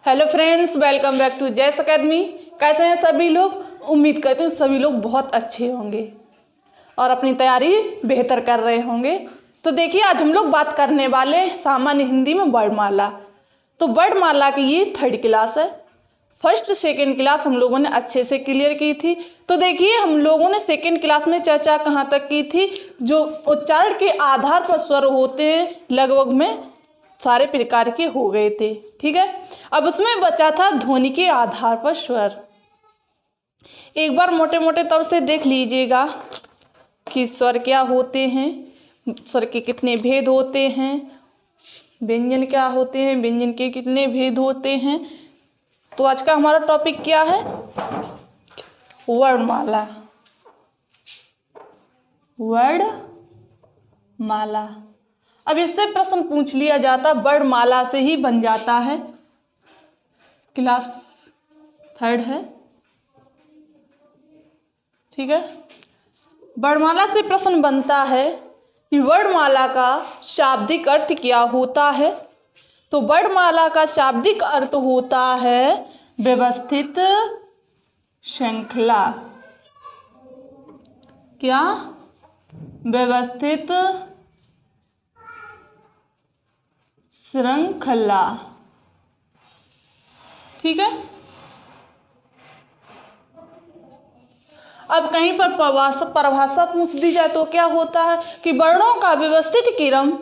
Hello friends, welcome back to जैस academy. कैसे हैं सभी लोग? उम्मीद करती हूँ सभी लोग बहुत अच्छे होंगे और अपनी तैयारी बेहतर कर रहे होंगे। तो देखिए, आज हम लोग बात करने वाले सामान्य हिंदी में वर्णमाला। तो वर्णमाला की ये 3rd क्लास है। फर्स्ट सेकेंड क्लास हम लोगों ने अच्छे से क्लियर की थी। तो देखिए, हम लोगों ने सेकेंड क्लास में चर्चा कहाँ तक की थी? जो उच्चारण के आधार पर स्वर होते हैं लगभग में सारे प्रकार के हो गए थे। ठीक है, अब उसमें बचा था ध्वनि के आधार पर स्वर। एक बार मोटे मोटे तौर से देख लीजिएगा कि स्वर क्या होते हैं, स्वर के कितने भेद होते हैं, व्यंजन क्या होते हैं, व्यंजन के कितने भेद होते हैं। तो आज का हमारा टॉपिक क्या है? वर्णमाला। वर्णमाला। अब इससे प्रश्न पूछ लिया जाता, वर्णमाला से ही बन जाता है। क्लास 3rd है, ठीक है। वर्णमाला से प्रश्न बनता है कि वर्णमाला का शाब्दिक अर्थ क्या होता है? तो वर्णमाला का शाब्दिक अर्थ होता है व्यवस्थित श्रृंखला। क्या? व्यवस्थित श्रृंखला। ठीक है। अब कहीं पर परिभाषा पूछ दी जाए तो क्या होता है कि वर्णों का व्यवस्थित क्रम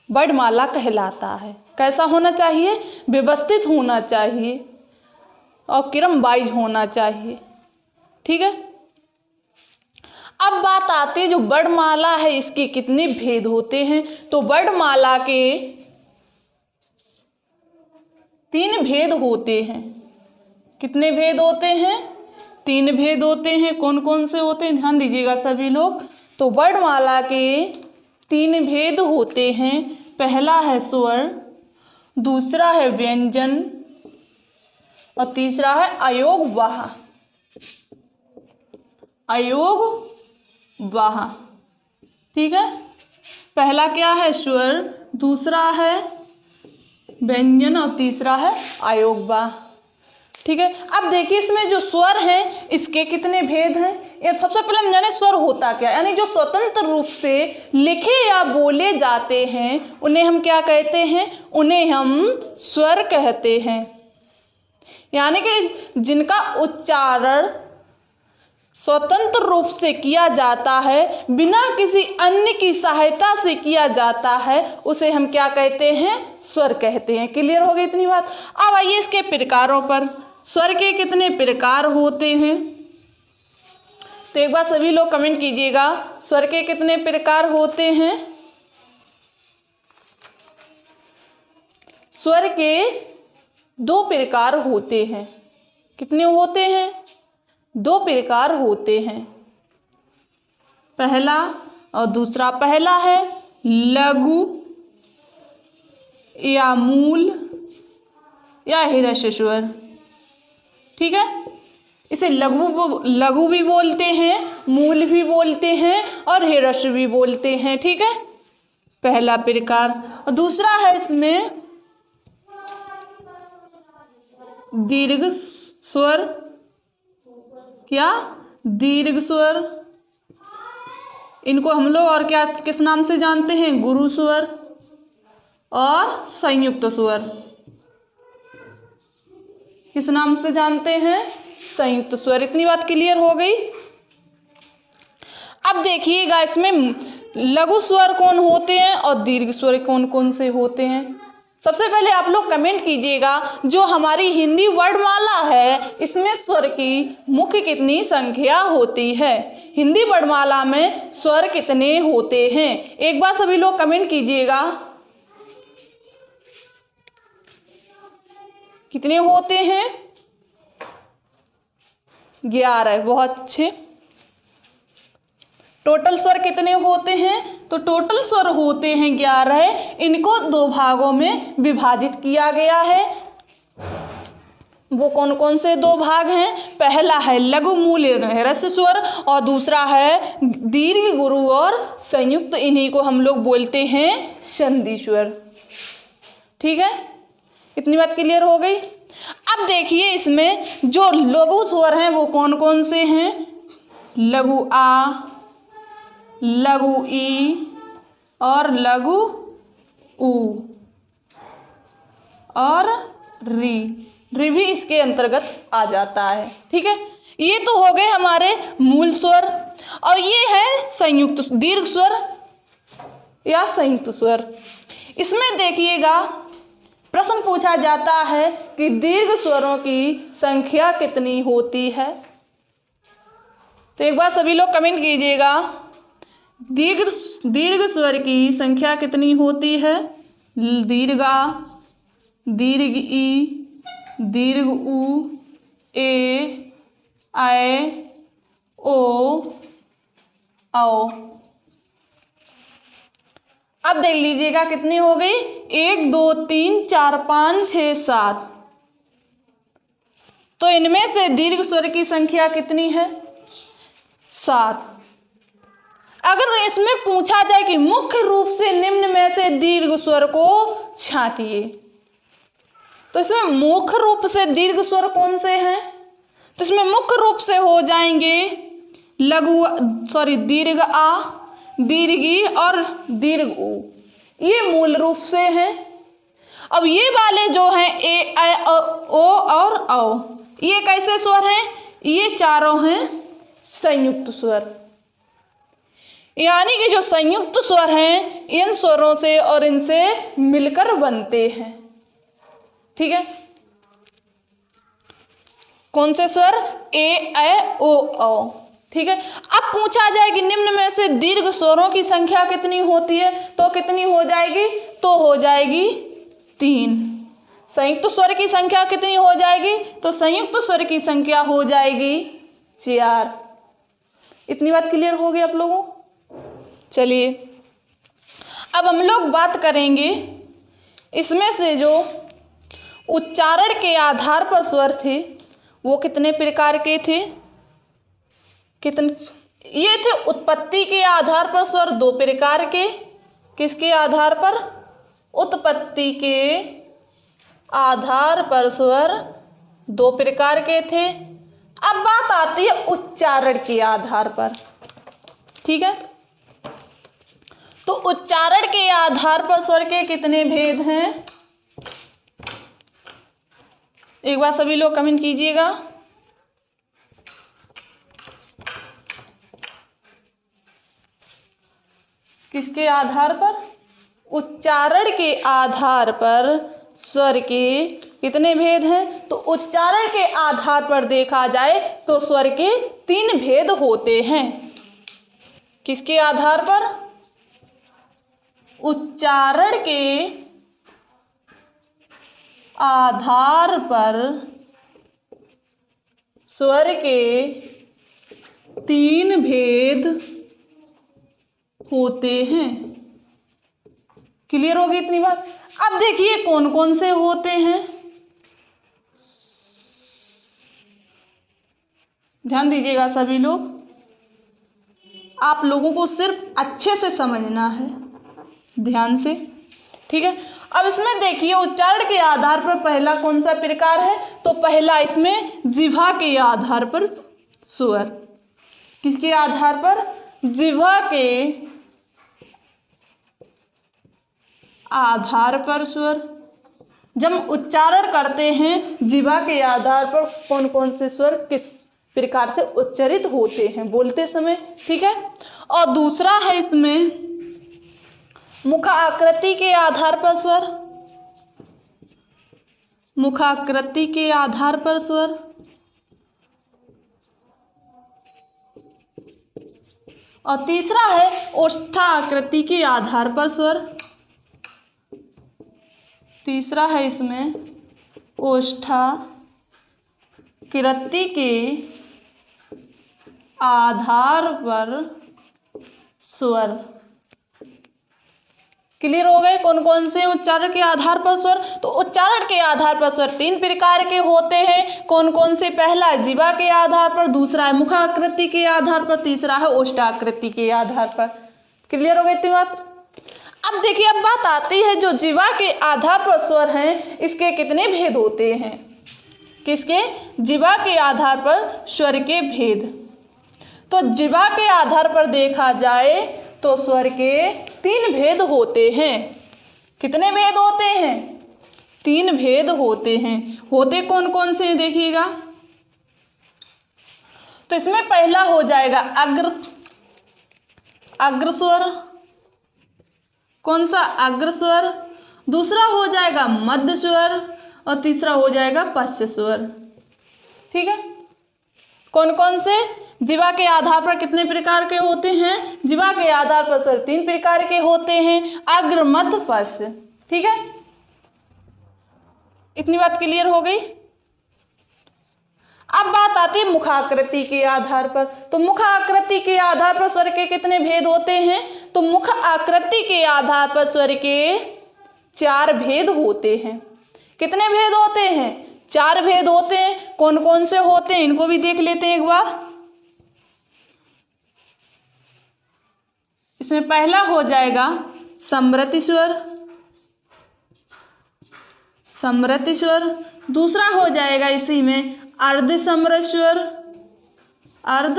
वर्णमाला कहलाता है। कैसा होना चाहिए? व्यवस्थित होना चाहिए और क्रम वाइज होना चाहिए। ठीक है। अब बात आती है जो वर्णमाला है, इसके कितने भेद होते हैं? तो वर्णमाला के 3 भेद होते हैं। कितने भेद होते हैं? 3 भेद होते हैं। कौन कौन से होते हैं? ध्यान दीजिएगा सभी लोग। तो वर्णमाला के 3 भेद होते हैं। पहला है स्वर, दूसरा है व्यंजन और तीसरा है अयोगवाह। अयोगवाह। ठीक है। पहला क्या है? स्वर, दूसरा है व्यंजन और तीसरा है अयोगवाह। ठीक है। अब देखिए, इसमें जो स्वर हैं इसके कितने भेद हैं? ये सबसे पहले हम जाने स्वर होता क्या, यानी जो स्वतंत्र रूप से लिखे या बोले जाते हैं उन्हें हम क्या कहते हैं? उन्हें हम स्वर कहते हैं। यानी कि जिनका उच्चारण स्वतंत्र रूप से किया जाता है, बिना किसी अन्य की सहायता से किया जाता है, उसे हम क्या कहते हैं? स्वर कहते हैं। क्लियर हो गई इतनी बात? अब आइए इसके प्रकारों पर। स्वर के कितने प्रकार होते हैं? तो एक बार सभी लोग कमेंट कीजिएगा, स्वर के कितने प्रकार होते हैं? स्वर के 2 प्रकार होते हैं। कितने होते हैं? 2 प्रकार होते हैं। पहला और दूसरा। पहला है लघु या मूल या हिरस्य स्वर। ठीक है। इसे लघु भी बोलते हैं, मूल भी बोलते हैं और हिरस्य भी बोलते हैं। ठीक है, पहला प्रकार। और दूसरा है इसमें दीर्घ स्वर। क्या? दीर्घ स्वर। इनको हम लोग और क्या किस नाम से जानते हैं? गुरु स्वर और संयुक्त स्वर। किस नाम से जानते हैं? संयुक्त स्वर। इतनी बात क्लियर हो गई। अब देखिएगा, इसमें लघु स्वर कौन होते हैं और दीर्घ स्वर कौन कौन से होते हैं। सबसे पहले आप लोग कमेंट कीजिएगा, जो हमारी हिंदी वर्णमाला है इसमें स्वर की मुख्य कितनी संख्या होती है? हिंदी वर्णमाला में स्वर कितने होते हैं? एक बार सभी लोग कमेंट कीजिएगा, कितने होते हैं? 11। बहुत अच्छे। टोटल स्वर कितने होते हैं? तो टोटल स्वर होते हैं 11। इनको 2 भागों में विभाजित किया गया है। वो कौन कौन से 2 भाग हैं? पहला है लघु मूल हिरस्य स्वर और दूसरा है दीर्घ गुरु और संयुक्त। इन्हीं को हम लोग बोलते हैं संधि स्वर। ठीक है, इतनी बात क्लियर हो गई। अब देखिए इसमें जो लघु स्वर हैं वो कौन कौन से हैं? लघु आ, लघु ई और लघु ऊ और री। री भी इसके अंतर्गत आ जाता है। ठीक है, ये तो हो गए हमारे मूल स्वर। और ये है संयुक्त दीर्घ स्वर या संयुक्त स्वर। इसमें देखिएगा प्रश्न पूछा जाता है कि दीर्घ स्वरों की संख्या कितनी होती है। तो एक बार सभी लोग कमेंट कीजिएगा, दीर्घ स्वर की संख्या कितनी होती है? दीर्घ आ, दीर्घ ई, दीर्घ ऊ, ए, ऐ, ओ, औ। अब देख लीजिएगा कितनी हो गई? 1 2 3 4 5 6 7। तो इनमें से दीर्घ स्वर की संख्या कितनी है? 7। अगर इसमें पूछा जाए कि मुख्य रूप से निम्न में से दीर्घ स्वर को छांटिए, तो इसमें मुख्य रूप से दीर्घ स्वर कौन से हैं? तो इसमें मुख्य रूप से हो जाएंगे दीर्घ आ, दीर्घ ई और दीर्घ ऊ। ये मूल रूप से हैं। अब ये वाले जो हैं ए, ऐ, ओ और औ, ये कैसे स्वर हैं? ये चारों हैं संयुक्त स्वर। यानी कि जो संयुक्त स्वर हैं इन स्वरों से और इनसे मिलकर बनते हैं। ठीक है, कौन से स्वर? ए, ऐ, ओ, औ। ठीक है, अब पूछा जाए कि निम्न में से दीर्घ स्वरों की संख्या कितनी होती है, तो कितनी हो जाएगी? तो हो जाएगी 3। संयुक्त स्वर की संख्या कितनी हो जाएगी? तो संयुक्त स्वर की संख्या हो जाएगी 4। इतनी बात क्लियर हो गई आप लोगों? चलिए अब हम लोग बात करेंगे इसमें से जो उच्चारण के आधार पर स्वर थे वो कितने प्रकार के थे? ये थे उत्पत्ति के आधार पर स्वर 2 प्रकार के। किसके आधार पर? उत्पत्ति के आधार पर स्वर 2 प्रकार के थे। अब बात आती है उच्चारण के आधार पर। ठीक है, तो उच्चारण के आधार पर स्वर के कितने भेद हैं? एक बार सभी लोग कमेंट कीजिएगा। किसके आधार पर? उच्चारण के आधार पर स्वर के कितने भेद हैं? तो उच्चारण के आधार पर देखा जाए तो स्वर के 3 भेद होते हैं। किसके आधार पर? उच्चारण के आधार पर स्वर के 3 भेद होते हैं। क्लियर होगी इतनी बात? अब देखिए कौन कौन से होते हैं, ध्यान दीजिएगा सभी लोग। आप लोगों को सिर्फ अच्छे से समझना है, ध्यान से। ठीक है, अब इसमें देखिए उच्चारण के आधार पर पहला कौन सा प्रकार है? तो पहला इसमें जिह्वा के आधार पर स्वर। किसके आधार पर? जिह्वा के आधार पर स्वर। जब उच्चारण करते हैं जिह्वा के आधार पर कौन कौन से स्वर किस प्रकार से उच्चारित होते हैं बोलते समय। ठीक है, और दूसरा है इसमें मुखाकृति के आधार पर स्वर। मुखाकृति के आधार पर स्वर। और तीसरा है ओष्ठाकृति के आधार पर स्वर। तीसरा है इसमें ओष्ठाकृति के आधार पर स्वर। क्लियर हो गए कौन कौन से उच्चारण के आधार पर स्वर? तो उच्चारण के आधार पर स्वर 3 प्रकार के होते हैं। कौन कौन से? पहला है जिह्वा के आधार पर, दूसरा है मुखाकृति के आधार पर, तीसरा है ओष्ठाकृति के आधार पर। क्लियर हो गई इतनी बात? अब देखिए अब बात आती है जो जिह्वा के आधार पर स्वर हैं इसके कितने भेद होते हैं। किसके? जिह्वा के आधार पर स्वर के भेद। तो जिह्वा के आधार पर देखा जाए तो स्वर के 3 भेद होते हैं। कितने भेद होते हैं? 3 भेद होते हैं। होते कौन कौन से हैं देखिएगा। तो इसमें पहला हो जाएगा अग्रस्वर। कौन सा? अग्रस्वर। दूसरा हो जाएगा मध्य स्वर और तीसरा हो जाएगा पश्च स्वर। ठीक है। कौन कौन से? जिह्वा के आधार पर कितने प्रकार के होते हैं? जिह्वा के आधार पर स्वर 3 प्रकार के होते हैं, अग्र मध्य पश्च। ठीक है, इतनी बात क्लियर हो गई। अब बात आती है मुखाकृति के आधार पर। तो मुख आकृति के आधार पर स्वर के कितने भेद होते हैं? तो मुख आकृति के आधार पर स्वर के 4 भेद होते हैं। कितने भेद होते हैं? 4 भेद होते हैं। कौन कौन से होते हैं इनको भी देख लेते हैं एक बार। इसमें पहला हो जाएगा समृति स्वर। समृति स्वर। दूसरा हो जाएगा इसी में अर्ध समृत स्वर, अर्ध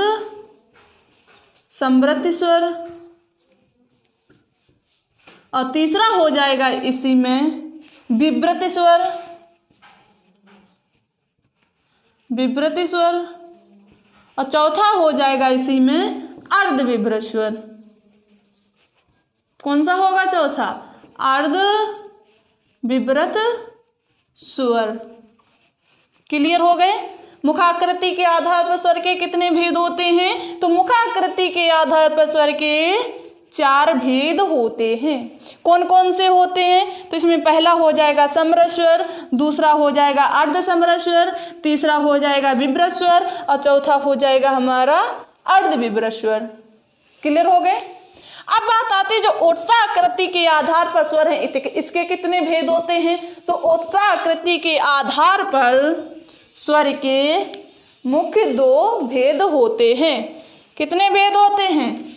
समृत स्वर। और तीसरा हो जाएगा इसी में विव्रत स्वर, विव्रत स्वर। और चौथा हो जाएगा इसी में अर्ध विव्रत स्वर। कौन सा होगा चौथा? अर्ध विव्रत स्वर। क्लियर हो गए। मुखाकृति के आधार पर स्वर के कितने भेद होते हैं? तो मुखाकृति के आधार पर स्वर के 4 भेद होते हैं। कौन कौन से होते हैं? तो इसमें पहला हो जाएगा समृत स्वर, दूसरा हो जाएगा अर्ध समृत स्वर, तीसरा हो जाएगा विव्रत स्वर और चौथा हो जाएगा हमारा अर्ध विव्रत स्वर। क्लियर हो गए। अब बात आती है जो ओष्ठाकृति के आधार पर स्वर है, इसके कितने भेद होते हैं? तो ओष्ठाकृति के आधार पर स्वर के मुख्य 2 भेद होते हैं। कितने भेद होते हैं?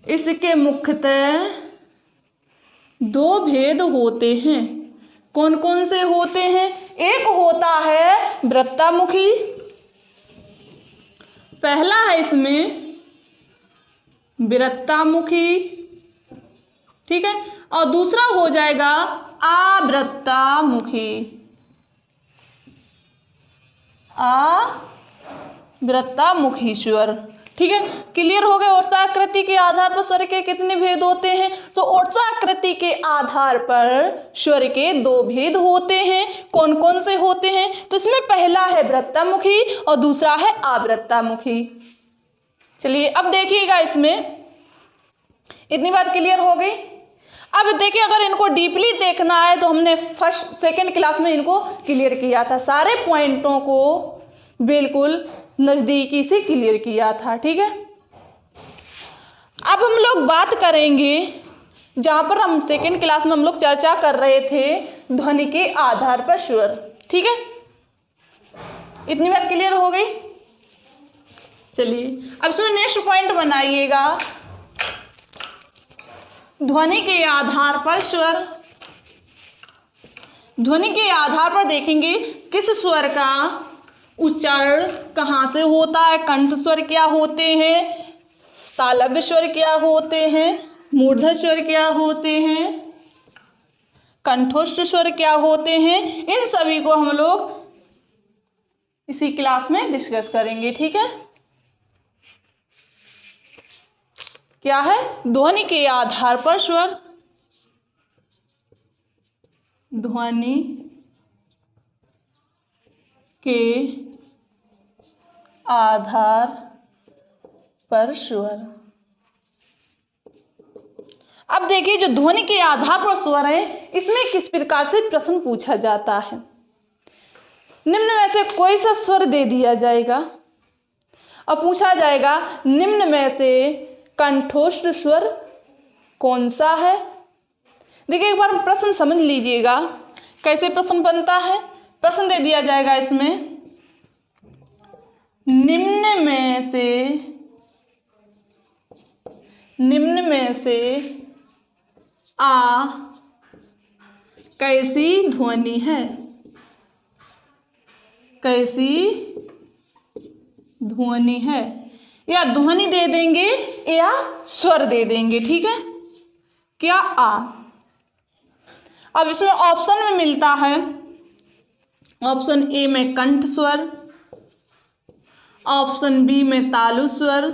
इसके मुख्यतः 2 भेद होते हैं। कौन कौन से होते हैं? एक होता है वृत्तामुखी, पहला है इसमें विरक्तामुखी। ठीक है। और दूसरा हो जाएगा आवृत्तामुखी, आवृत्तामुखी स्वर। ठीक है, क्लियर हो गए। ओष्ठाकृति के आधार पर स्वर के कितने भेद होते हैं? तो ओष्ठाकृति के आधार पर स्वर के 2 भेद होते हैं। कौन कौन से होते हैं? तो इसमें पहला है वृत्तामुखी और दूसरा है आवृत्तामुखी। चलिए अब देखिएगा, इसमें इतनी बात क्लियर हो गई। अब देखिए, अगर इनको डीपली देखना है तो हमने फर्स्ट सेकंड क्लास में इनको क्लियर किया था, सारे पॉइंटों को बिल्कुल नज़दीकी से क्लियर किया था। ठीक है। अब हम लोग बात करेंगे जहाँ पर हम सेकंड क्लास में हम लोग चर्चा कर रहे थे ध्वनि के आधार पर स्वर। ठीक है, इतनी बात क्लियर हो गई। चलिए अब इसमें नेक्स्ट पॉइंट बनाइएगा, ध्वनि के आधार पर स्वर। ध्वनि के आधार पर देखेंगे किस स्वर का उच्चारण कहाँ से होता है। कंठ स्वर क्या होते हैं, तालव्य स्वर क्या होते हैं, मूर्धन्य स्वर क्या होते हैं, कंठोष्ठ स्वर क्या होते हैं, इन सभी को हम लोग इसी क्लास में डिस्कस करेंगे। ठीक है। क्या है? ध्वनि के आधार पर स्वर। ध्वनि के आधार पर स्वर। अब देखिए, जो ध्वनि के आधार पर स्वर है, इसमें किस प्रकार से प्रश्न पूछा जाता है। निम्न में से कोई सा स्वर दे दिया जाएगा और पूछा जाएगा निम्न में से कंठोष्ठ स्वर कौन सा है। देखिए एक बार प्रश्न समझ लीजिएगा कैसे प्रश्न बनता है। प्रश्न दे दिया जाएगा इसमें, निम्न में से आ कैसी ध्वनि है। कैसी ध्वनि है, या ध्वनि दे देंगे या स्वर दे देंगे, ठीक है। क्या आ। अब इसमें ऑप्शन में मिलता है, ऑप्शन ए में कंठ स्वर, ऑप्शन बी में तालु स्वर,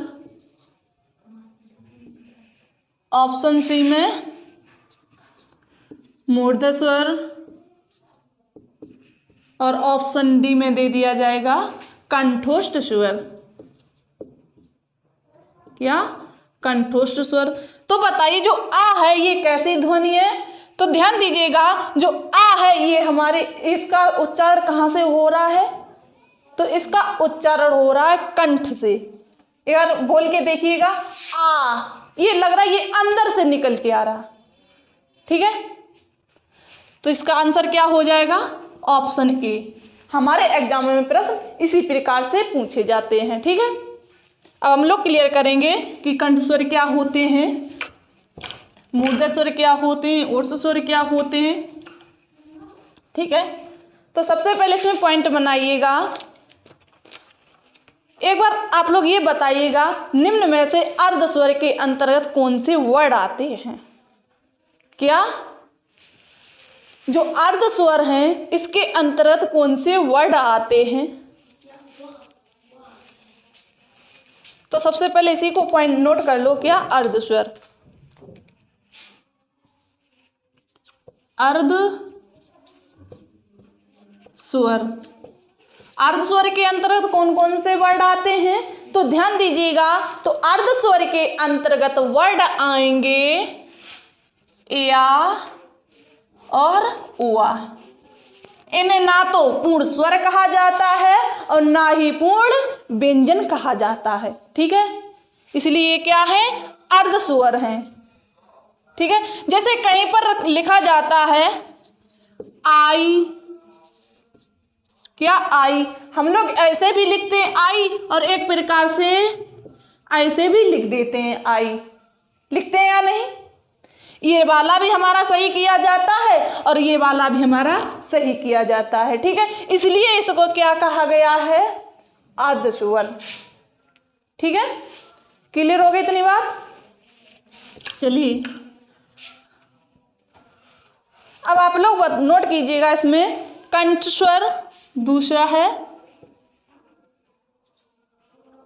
ऑप्शन सी में मूर्धन्य स्वर, और ऑप्शन डी में दे दिया जाएगा कंठोष्ठ स्वर। क्या? कंठोष्ठ स्वर। तो बताइए जो आ है ये कैसी ध्वनि है? तो ध्यान दीजिएगा, जो आ है ये हमारे, इसका उच्चारण कहाँ से हो रहा है? तो इसका उच्चारण हो रहा है कंठ से। एक बार बोल के देखिएगा, आ। ये लग रहा है ये अंदर से निकल के आ रहा, ठीक है। तो इसका आंसर क्या हो जाएगा? Option A. हमारे एग्जाम में प्रश्न इसी प्रकार से पूछे जाते हैं, ठीक है। अब हम लोग क्लियर करेंगे कि कंठ स्वर क्या होते हैं, मूर्धन्य स्वर क्या होते हैं, ओष्ठ स्वर क्या होते हैं, ठीक है। तो सबसे पहले इसमें पॉइंट बनाइएगा। एक बार आप लोग ये बताइएगा, निम्न में से अर्ध स्वर के अंतर्गत कौन से वर्ड आते हैं? क्या? जो अर्ध स्वर हैं इसके अंतर्गत कौन से वर्ड आते हैं? तो सबसे पहले इसी को पॉइंट नोट कर लो। क्या? अर्ध स्वर। अर्ध स्वर। अर्ध स्वर के अंतर्गत कौन कौन से वर्ड आते हैं? तो ध्यान दीजिएगा, तो अर्ध स्वर के अंतर्गत वर्ड आएंगे या और उआ। इन्हें ना तो पूर्ण स्वर कहा जाता है और ना ही पूर्ण व्यंजन कहा जाता है, ठीक है। इसलिए ये क्या है? अर्ध स्वर हैं, ठीक है। जैसे कहीं पर लिखा जाता है आई, क्या? आई। हम लोग ऐसे भी लिखते हैं आई, और एक प्रकार से ऐसे भी लिख देते हैं आई, लिखते हैं या नहीं? ये वाला भी हमारा सही किया जाता है और ये वाला भी हमारा सही किया जाता है, ठीक है। इसलिए इसको क्या कहा गया है? अर्ध स्वर, ठीक है। क्लियर हो गई इतनी बात? चलिए अब आप लोग नोट कीजिएगा, इसमें कंठ स्वर दूसरा है,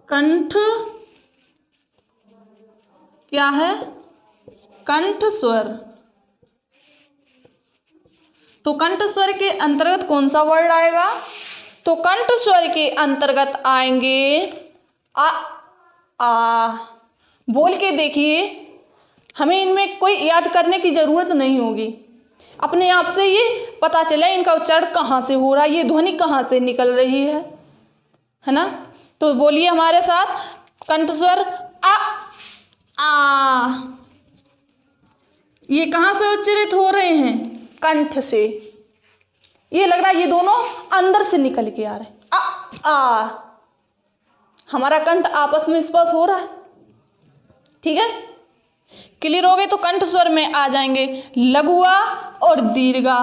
कंठ क्या है? कंठ स्वर। तो कंठ स्वर के अंतर्गत कौन सा वर्ड आएगा? तो कंठ स्वर के अंतर्गत आएंगे आ। बोल के देखिए, हमें इनमें कोई याद करने की जरूरत नहीं होगी, अपने आप से ये पता चले इनका उच्चारण कहाँ से हो रहा है, ये ध्वनि कहाँ से निकल रही है ना। तो बोलिए हमारे साथ, कंठ स्वर आ। ये कहाँ से उच्चारित हो रहे हैं? कंठ से। ये लग रहा है ये दोनों अंदर से निकल के आ रहे हैं, आ। हमारा कंठ आपस में स्पर्श हो रहा है, ठीक है। क्लियर हो गए? तो कंठ स्वर में आ जाएंगे लघुआ और दीर्घा,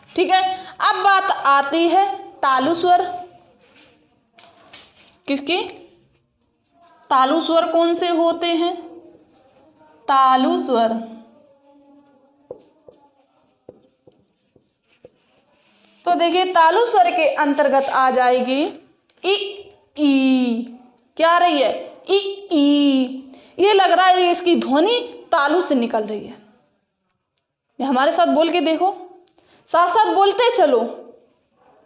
ठीक है। अब बात आती है तालु स्वर। किसकी? तालु स्वर कौन से होते हैं? तालु स्वर। तो देखिए, तालु स्वर के अंतर्गत आ जाएगी ई ई। क्या आ रही है? ई ई। ये लग रहा है इसकी ध्वनि तालु से निकल रही है। ये हमारे साथ बोल के देखो, साथ साथ बोलते चलो,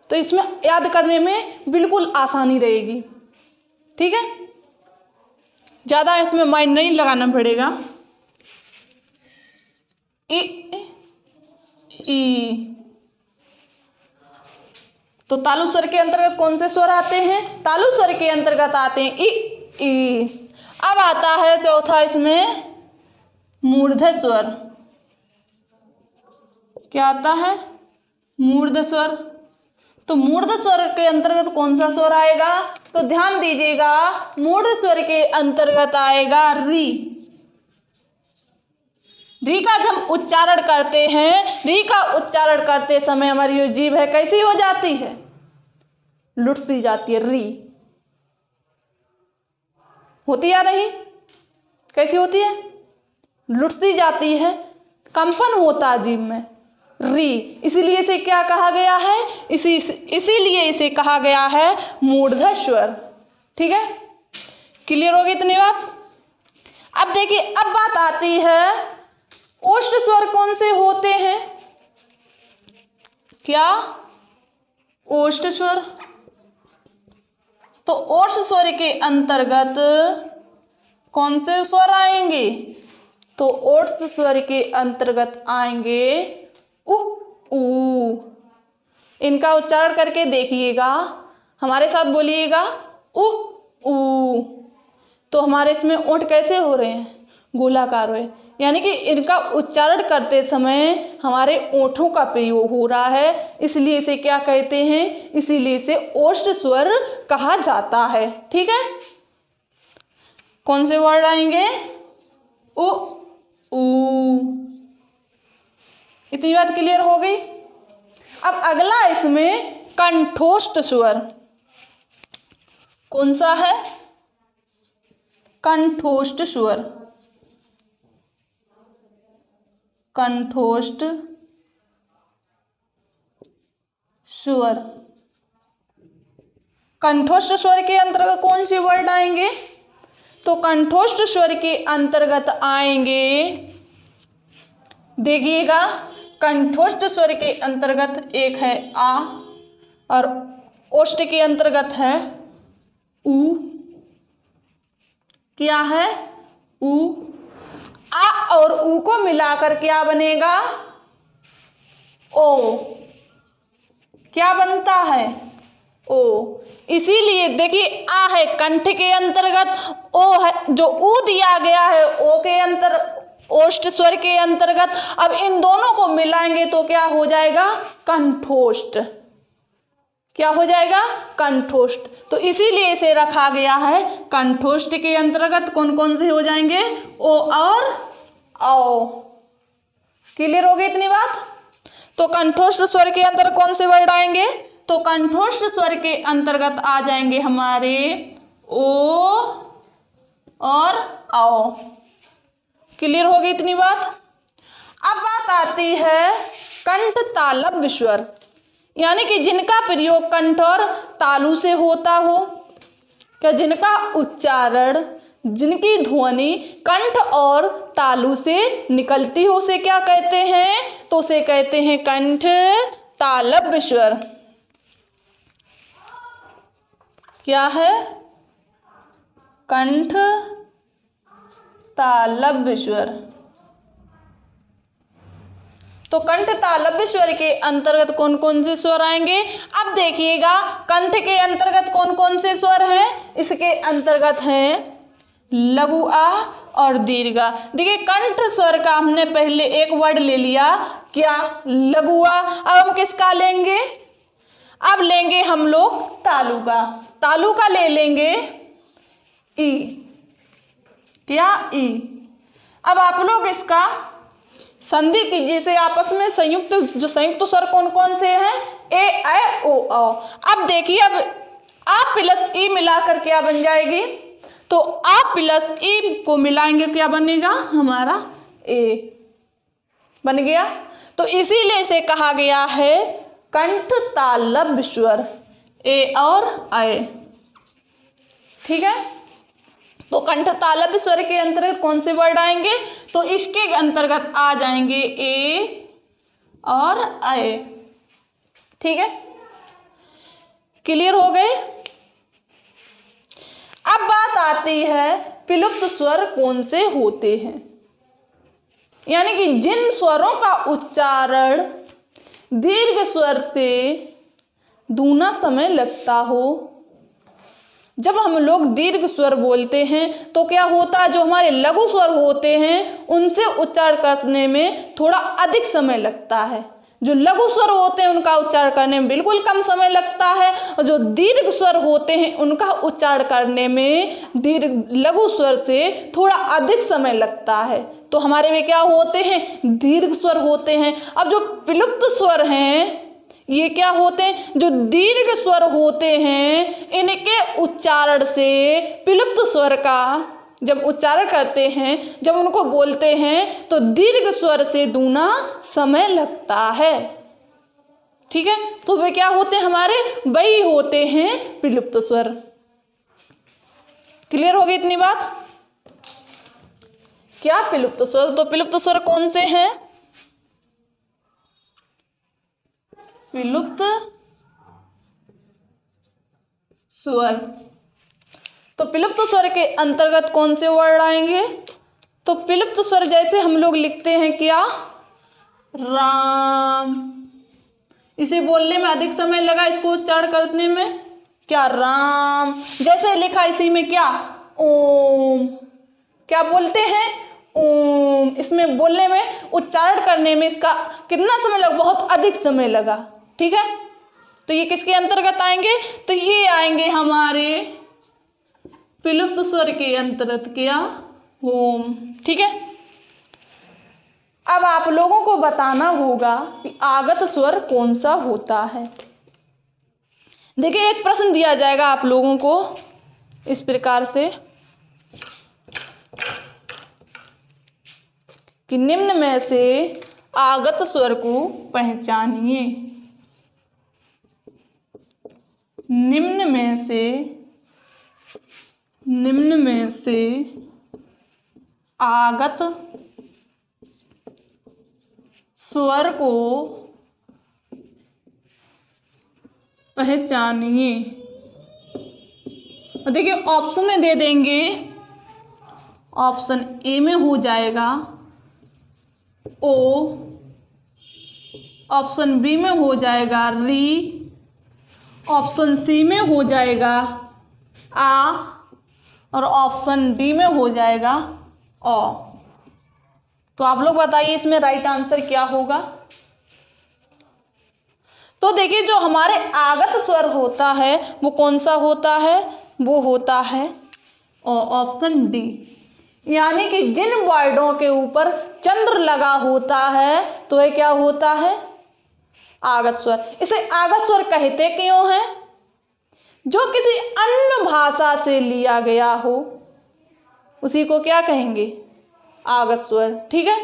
तो इसमें याद करने में बिल्कुल आसानी रहेगी, ठीक है। ज़्यादा इसमें माइंड नहीं लगाना पड़ेगा। ई ई। तो तालु स्वर के अंतर्गत कौन से स्वर आते हैं? तालु स्वर के अंतर्गत आते हैं ई ई। अब आता है चौथा इसमें मूर्धन्य स्वर। क्या आता है? मूर्धन्य स्वर। तो मूर्धन्य स्वर के अंतर्गत कौन सा स्वर आएगा? तो ध्यान दीजिएगा, मूर्धन्य स्वर के अंतर्गत आएगा री। री का जब उच्चारण करते हैं, री का उच्चारण करते समय हमारी जो जीभ है कैसी हो जाती है? लुट सी जाती है, री होती या नहीं, कैसी होती है, लुट सी जाती है, कंपन होता है जीभ में, री, इसीलिए इसे क्या कहा गया है, इसीलिए इसे कहा गया है मूर्धन्य स्वर। ठीक है, क्लियर होगी इतनी बात। अब देखिए, अब बात आती है ओष्ठ स्वर कौन से होते हैं, क्या, ओष्ठ स्वर। तो ओष्ठ स्वर के अंतर्गत कौन से स्वर आएंगे, तो ओष्ठ स्वर के अंतर्गत आएंगे उ, ऊ। इनका उच्चारण करके देखिएगा, हमारे साथ बोलिएगा उ, ऊ। तो हमारे इसमें ओंठ कैसे हो रहे हैं, गोलाकार हुए, यानी कि इनका उच्चारण करते समय हमारे ओंठों का प्रयोग हो रहा है, इसलिए इसे क्या कहते हैं, इसीलिए इसे ओष्ठ स्वर कहा जाता है। ठीक है, कौन से वर्ड आएंगे, उ, ऊ। इतनी बात क्लियर हो गई। अब अगला इसमें कंठोष्ठ स्वर कौन सा है, कंठोष्ठ स्वर, कंठोष्ठ स्वर। कंठोष्ठ स्वर के अंतर्गत कौन से वर्ड आएंगे, तो कंठोष्ठ स्वर के अंतर्गत आएंगे, देखिएगा, कंठोष्ठ स्वर के अंतर्गत एक है आ और ओष्ठ के अंतर्गत है ऊ। क्या है, ऊ। आ और ऊ को मिलाकर क्या बनेगा, ओ। क्या बनता है, ओ। इसीलिए देखिए, आ है कंठ के अंतर्गत, ओ है जो ऊ दिया गया है ओ के अंतर, ओष्ठ स्वर के अंतर्गत। अब इन दोनों को मिलाएंगे तो क्या हो जाएगा, कंठोष्ठ। क्या हो जाएगा, कंठोष्ठ। तो इसीलिए इसे रखा गया है कंठोष्ठ के अंतर्गत कौन कौन से हो जाएंगे, ओ और औ। क्लियर हो गई इतनी बात। तो कंठोष्ठ स्वर के अंदर कौन से वर्ड आएंगे, तो कंठोष्ठ स्वर के अंतर्गत आ जाएंगे हमारे ओ और औ। क्लियर हो गई इतनी बात। अब बात आती है कंठ तालव्य स्वर, यानी कि जिनका प्रयोग कंठ और तालु से होता हो, क्या जिनका उच्चारण, जिनकी ध्वनि कंठ और तालु से निकलती हो, उसे क्या कहते हैं, तो उसे कहते हैं कंठ तालव्य स्वर। क्या है, कंठ तालव्य स्वर। तो कंठ तालव्य स्वर के अंतर्गत कौन कौन से स्वर आएंगे, अब देखिएगा, कंठ के अंतर्गत कौन कौन से स्वर हैं, इसके अंतर्गत हैं लघु आ और दीर्घ आ। देखिए, कंठ स्वर का हमने पहले एक वर्ड ले लिया, क्या, लघु आ। अब हम किसका लेंगे, अब लेंगे हम लोग तालु का, तालु का ले लेंगे ई, क्या, ई। अब आप लोग इसका संधि कीजिए, से आपस में संयुक्त, जो संयुक्त स्वर कौन कौन से हैं, ए, ऐ, ओ, औ। अब देखिए, अब आ प्लस ई मिलाकर क्या बन जाएगी, तो आ प्लस ई को मिलाएंगे क्या बनेगा, हमारा ए बन गया। तो इसीलिए इसे कहा गया है कंठ तालव्य स्वर, ए और ऐ। ठीक है, तो कंठ तालव्य स्वर के अंतर्गत कौन से वर्ड आएंगे, तो इसके अंतर्गत आ जाएंगे ए और ऐ। ठीक है, क्लियर हो गए। अब बात आती है विलुप्त स्वर कौन से होते हैं, यानी कि जिन स्वरों का उच्चारण दीर्घ स्वर से दूना समय लगता हो। जब हम लोग दीर्घ स्वर बोलते हैं तो क्या होता है, जो हमारे लघु स्वर होते हैं उनसे उच्चारण करने में थोड़ा अधिक समय लगता है। जो लघु स्वर होते हैं उनका उच्चारण करने में बिल्कुल कम समय लगता है, और जो दीर्घ स्वर होते हैं उनका उच्चारण करने में लघु स्वर से थोड़ा अधिक समय लगता है। तो हमारे में क्या होते हैं, दीर्घ स्वर होते हैं। अब जो विलुप्त स्वर हैं, ये क्या होते हैं? जो दीर्घ स्वर होते हैं, इनके उच्चारण से विलुप्त स्वर का जब उच्चारण करते हैं, जब उनको बोलते हैं तो दीर्घ स्वर से दूना समय लगता है। ठीक है, तो वे क्या होते हैं? हमारे वही होते हैं विलुप्त स्वर। क्लियर हो गई इतनी बात? क्या विलुप्त स्वर? तो विलुप्त स्वर कौन से हैं? विलुप्त स्वर, तो विलुप्त स्वर के अंतर्गत कौन से वर्ड आएंगे? तो विलुप्त स्वर जैसे हम लोग लिखते हैं क्या? राम। इसे बोलने में अधिक समय लगा, इसको उच्चारण करने में क्या? राम। जैसे लिखा इसी में क्या? ओम। क्या बोलते हैं? ओम। इसमें बोलने में, उच्चारण करने में इसका कितना समय लगा? बहुत अधिक समय लगा। ठीक है, तो ये किसके अंतर्गत आएंगे? तो ये आएंगे हमारे विलुप्त स्वर के अंतर्गत क्या? ओम। ठीक है, अब आप लोगों को बताना होगा कि आगत स्वर कौन सा होता है। देखिए, एक प्रश्न दिया जाएगा आप लोगों को इस प्रकार से कि निम्न में से आगत स्वर को पहचानिए। निम्न में से आगत स्वर को पहचानिए। देखिए, ऑप्शन में दे देंगे। ऑप्शन ए में हो जाएगा ओ, ऑप्शन बी में हो जाएगा री, ऑप्शन सी में हो जाएगा आ, और ऑप्शन डी में हो जाएगा ओ। तो आप लोग बताइए इसमें राइट आंसर क्या होगा? तो देखिए, जो हमारे आगत स्वर होता है वो कौन सा होता है? वो होता है ऑप्शन डी। यानी कि जिन वर्डों के ऊपर चंद्र लगा होता है तो ये क्या होता है? आगत स्वर। इसे आगत स्वर कहते क्यों हैं? जो किसी अन्य भाषा से लिया गया हो उसी को क्या कहेंगे? आगत स्वर। ठीक है,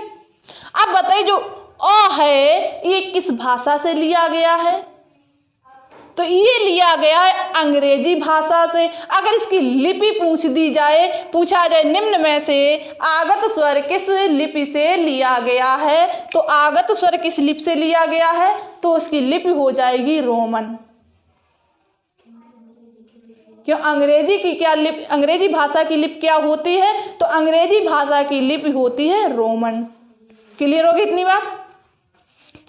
अब बताइए जो अ है ये किस भाषा से लिया गया है? तो ये लिया गया है अंग्रेजी भाषा से। अगर इसकी लिपि पूछा जाए निम्न में से आगत स्वर किस लिपि से लिया गया है, तो आगत स्वर किस लिपि से लिया गया है? तो उसकी लिपि हो जाएगी रोमन। क्यों? अंग्रेजी की क्या लिपि, अंग्रेजी भाषा की लिपि क्या होती है? तो अंग्रेजी भाषा की लिपि होती है रोमन। क्लियर होगी इतनी बात?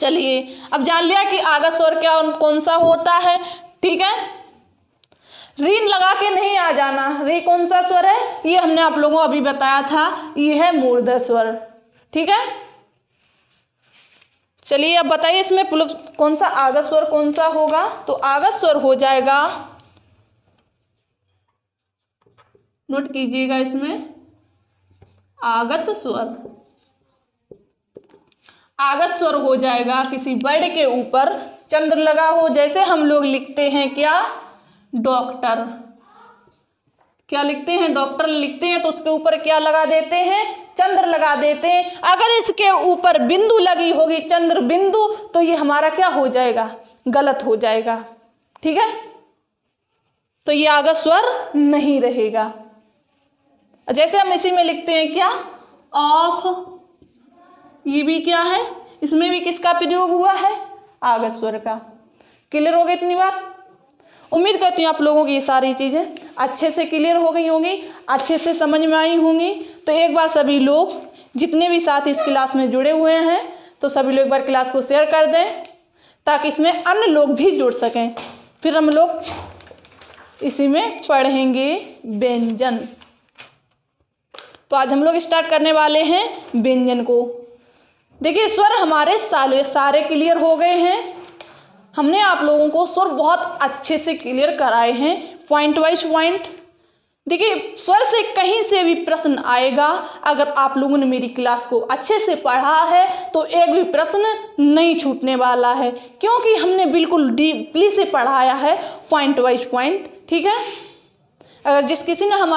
चलिए, अब जान लिया कि आगत स्वर क्या कौन सा होता है। ठीक है, रीन लगा के नहीं आ जाना। री कौन सा स्वर है? ये हमने आप लोगों को अभी बताया था, ये है मूर्धन्य स्वर। ठीक है, चलिए अब बताइए इसमें कौन सा आगत स्वर कौन सा होगा? तो आगत स्वर हो जाएगा, नोट कीजिएगा इसमें, आगत स्वर। आगत स्वर हो जाएगा किसी वर्ड के ऊपर चंद्र लगा हो। जैसे हम लोग लिखते हैं क्या? डॉक्टर। क्या लिखते हैं? डॉक्टर लिखते हैं तो उसके ऊपर क्या लगा देते हैं? चंद्र लगा देते हैं। अगर इसके ऊपर बिंदु लगी होगी, चंद्र बिंदु, तो ये हमारा क्या हो जाएगा? गलत हो जाएगा। ठीक है, तो ये आगत स्वर नहीं रहेगा। जैसे हम इसी में लिखते हैं क्या? ऑफ। ये भी क्या है? इसमें भी किसका प्रयोग हुआ है? आगत स्वर का। क्लियर हो गई इतनी बात? उम्मीद करती हूँ आप लोगों की ये सारी चीजें अच्छे से क्लियर हो गई होंगी, अच्छे से समझ में आई होंगी। तो एक बार सभी लोग जितने भी साथी इस क्लास में जुड़े हुए हैं तो सभी लोग एक बार क्लास को शेयर कर दें ताकि इसमें अन्य लोग भी जुड़ सकें। फिर हम लोग इसी में पढ़ेंगे व्यंजन। तो आज हम लोग स्टार्ट करने वाले हैं व्यंजन को। देखिए, स्वर हमारे सारे क्लियर हो गए हैं। हमने आप लोगों को स्वर बहुत अच्छे से क्लियर कराए हैं, पॉइंट वाइज पॉइंट। देखिए स्वर से कहीं से भी प्रश्न आएगा, अगर आप लोगों ने मेरी क्लास को अच्छे से पढ़ा है तो एक भी प्रश्न नहीं छूटने वाला है, क्योंकि हमने बिल्कुल डीपली से पढ़ाया है, पॉइंट वाइज पॉइंट। ठीक है, अगर जिस किसी ने हमारे